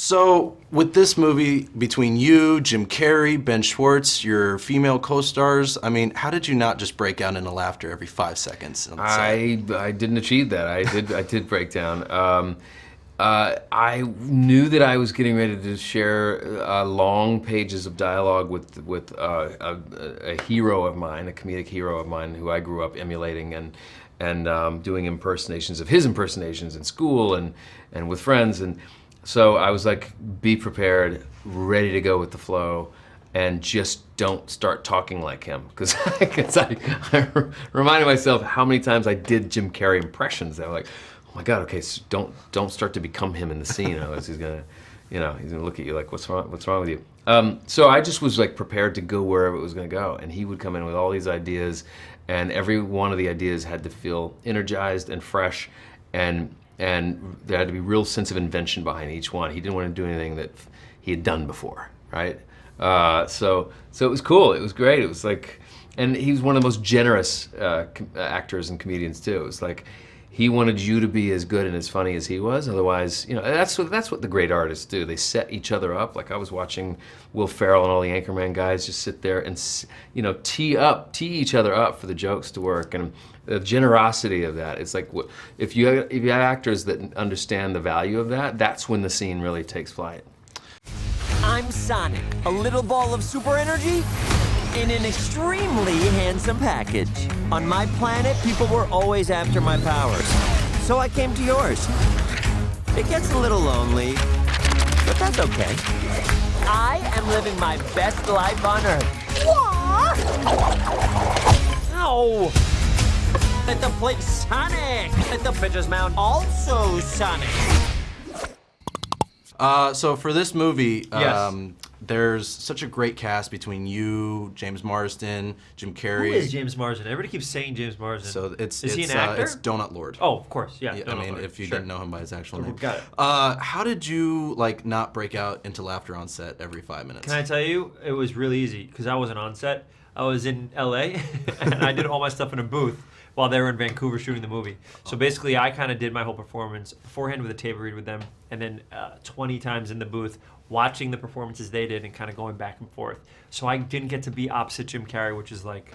So, with this movie, between you, Jim Carrey, Ben Schwartz, your female co-stars, I mean, how did you not just break out into laughter every 5 seconds? I didn't achieve that. I did break down. I knew that I was getting ready to share long pages of dialogue with a hero of mine, a comedic hero of mine, who I grew up emulating and doing impersonations of his impersonations in school and with friends. And so I was like, be prepared, ready to go with the flow, and just don't start talking like him. Because I reminded myself how many times I did Jim Carrey impressions. I was like, oh my God, okay, so don't start to become him in the scene. Otherwise he's gonna look at you like, what's wrong with you? So I just was like prepared to go wherever it was gonna go. And he would come in with all these ideas, and every one of the ideas had to feel energized and fresh, and there had to be real sense of invention behind each one. He didn't want to do anything that he had done before, right? So it was cool. It was great. It was like, and he was one of the most generous actors and comedians too. It was like he wanted you to be as good and as funny as he was. Otherwise, that's what the great artists do. They set each other up. Like I was watching Will Ferrell and all the Anchorman guys just sit there and tee each other up for the jokes to work. And the generosity of that, it's like if you have actors that understand the value of that, that's when the scene really takes flight. I'm Sonic, a little ball of super energy in an extremely handsome package. On my planet, people were always after my powers, so I came to yours. It gets a little lonely, but that's okay. I am living my best life on Earth. What? Ow! Let the plate Sonic! Let the bitches mount also Sonic! So for this movie, Yes. There's such a great cast between you, James Marsden, Jim Carrey. Who is James Marsden? Everybody keeps saying James Marsden. So is he an actor? It's Donut Lord. Oh, of course, yeah. I mean, if you didn't know him by his actual name. Got it. How did you not break out into laughter on set every 5 minutes? Can I tell you, it was really easy because I wasn't on set. I was in LA and I did all my stuff in a booth while they were in Vancouver shooting the movie. So basically, I kind of did my whole performance beforehand with a table read with them, and then 20 times in the booth watching the performances they did and kind of going back and forth. So I didn't get to be opposite Jim Carrey, which is like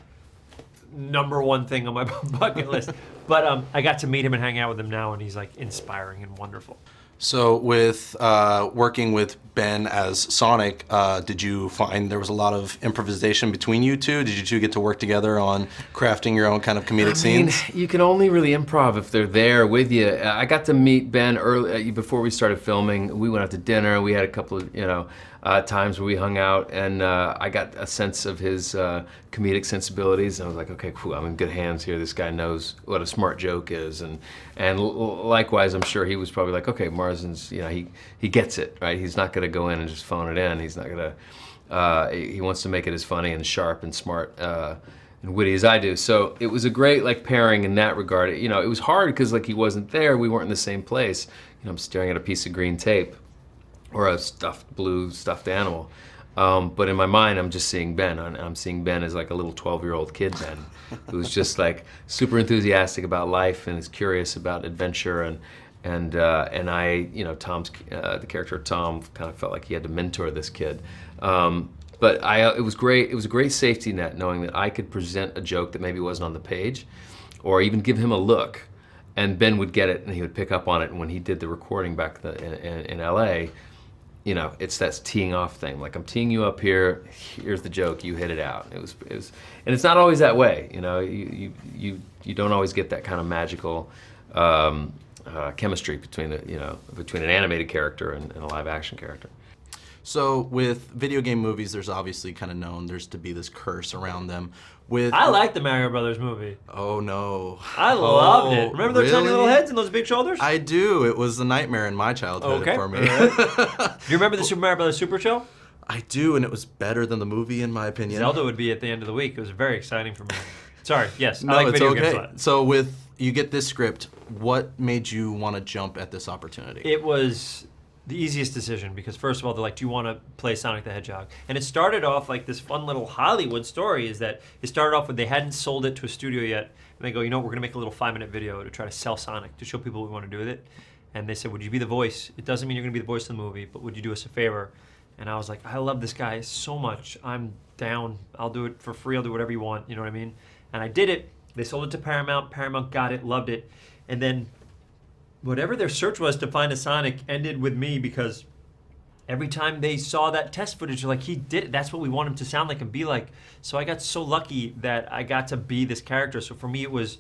#1 thing on my bucket list. But I got to meet him and hang out with him now, and he's like inspiring and wonderful. So with working with Ben as Sonic, did you find there was a lot of improvisation between you two? Did you two get to work together on crafting your own kind of comedic scenes? You can only really improv if they're there with you. I got to meet Ben early before we started filming. We went out to dinner. We had a couple of times where we hung out, and I got a sense of his comedic sensibilities. And I was like, okay, cool, I'm in good hands here. This guy knows what a smart joke is, and likewise, I'm sure he was probably like, okay, Marsden's, he gets it, right? He's not going to go in and just phone it in. He's not going to. He wants to make it as funny and sharp and smart and witty as I do. So it was a great pairing in that regard. It was hard because he wasn't there. We weren't in the same place. I'm staring at a piece of green tape or a blue stuffed animal. But in my mind, I'm just seeing Ben. I'm seeing Ben as like a little 12-year-old kid Ben, who's just super enthusiastic about life and is curious about adventure. And I, Tom's the character of Tom kind of felt like he had to mentor this kid. But it was great. It was a great safety net knowing that I could present a joke that maybe wasn't on the page, or even give him a look, and Ben would get it and he would pick up on it. And when he did the recording back in LA. It's that teeing off thing. Like, I'm teeing you up here. Here's the joke. You hit it out. It was, and it's not always that way. You don't always get that kind of magical chemistry between between an animated character and a live action character. So with video game movies, there's obviously kind of known there's to be this curse around them. I like the Mario Brothers movie. Oh no! I loved it. Remember those tiny little heads and those big shoulders? I do. It was a nightmare in my childhood for me. Right. Do you remember the Super Mario Brothers Super Show? I do, and it was better than the movie in my opinion. Zelda would be at the end of the week. It was very exciting for me. Sorry. Yes. No, I like it's video okay. games. So you get this script. What made you want to jump at this opportunity? It was the easiest decision because first of all, they're like, do you want to play Sonic the Hedgehog? And it started off like this fun little Hollywood story is that it started off with they hadn't sold it to a studio yet. And they go, we're going to make a little 5-minute video to try to sell Sonic, to show people what we want to do with it. and they said, would you be the voice? It doesn't mean you're gonna be the voice of the movie, but would you do us a favor? And I was like, I love this guy so much. I'm down. I'll do it for free. I'll do whatever you want. You know what I mean? And I did it. They sold it to Paramount. Paramount got it, loved it. And then whatever their search was to find a Sonic ended with me, because every time they saw that test footage, they're like, he did it. That's what we want him to sound like and be like. So I got so lucky that I got to be this character. So for me, it was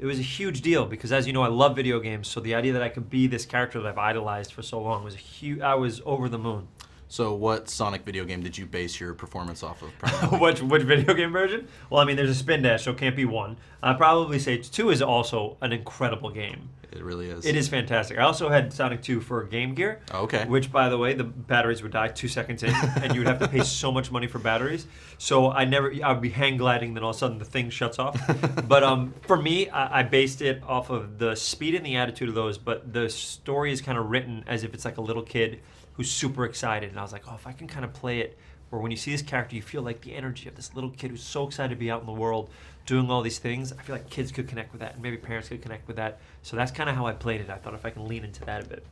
a huge deal, because as you know, I love video games. So the idea that I could be this character that I've idolized for so long was I was over the moon. So what Sonic video game did you base your performance off of primarily? Which video game version? Well, I mean, there's a spin dash, so it can't be one. I'd probably say 2 is also an incredible game. It really is. It is fantastic. I also had Sonic 2 for Game Gear. Okay. Which, by the way, the batteries would die 2 seconds in, and you would have to pay so much money for batteries. So I would be hang gliding, then all of a sudden the thing shuts off. But for me, I based it off of the speed and the attitude of those, but the story is kind of written as if it's like a little kid who's super excited. And I was like, oh, if I can kind of play it where when you see this character, you feel like the energy of this little kid who's so excited to be out in the world doing all these things. I feel like kids could connect with that, and maybe parents could connect with that. So that's kind of how I played it. I thought if I can lean into that a bit.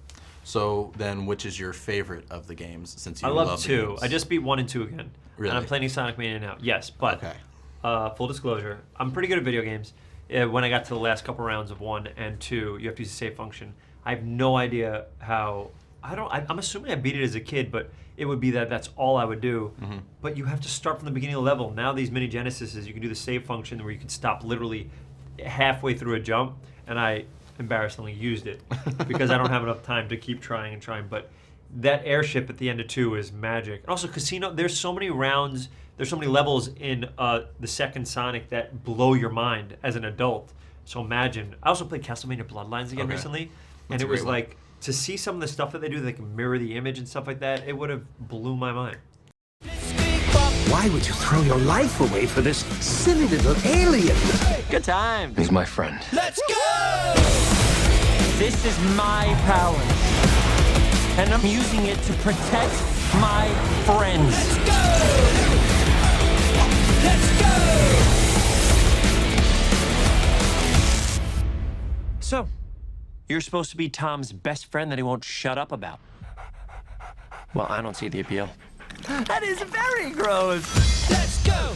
So then, which is your favorite of the games, since you I love the 2. games? I just beat 1 and 2 again. Really? And I'm playing Sonic Mania now. Yes, but Okay. full disclosure, I'm pretty good at video games. When I got to the last couple rounds of 1 and 2, you have to use the save function. I have no idea how. I'm assuming I beat it as a kid, but it would be that's all I would do. Mm-hmm. But you have to start from the beginning of the level. Now these mini Genesises, you can do the save function where you can stop literally halfway through a jump, and I embarrassingly used it because I don't have enough time to keep trying and trying. But that airship at the end of 2 is magic. And also Casino, there's so many rounds, there's so many levels in the second Sonic that blow your mind as an adult. So imagine. I also played Castlevania Bloodlines again recently, and That's a it was great one. like, to see some of the stuff that they do, they can mirror the image and stuff like that, it would have blew my mind. Why would you throw your life away for this silly little alien? Good time. He's my friend. Let's go! This is my power, and I'm using it to protect my friends. Let's go! Let's go! So, you're supposed to be Tom's best friend that he won't shut up about. Well, I don't see the appeal. That is very gross. Let's go!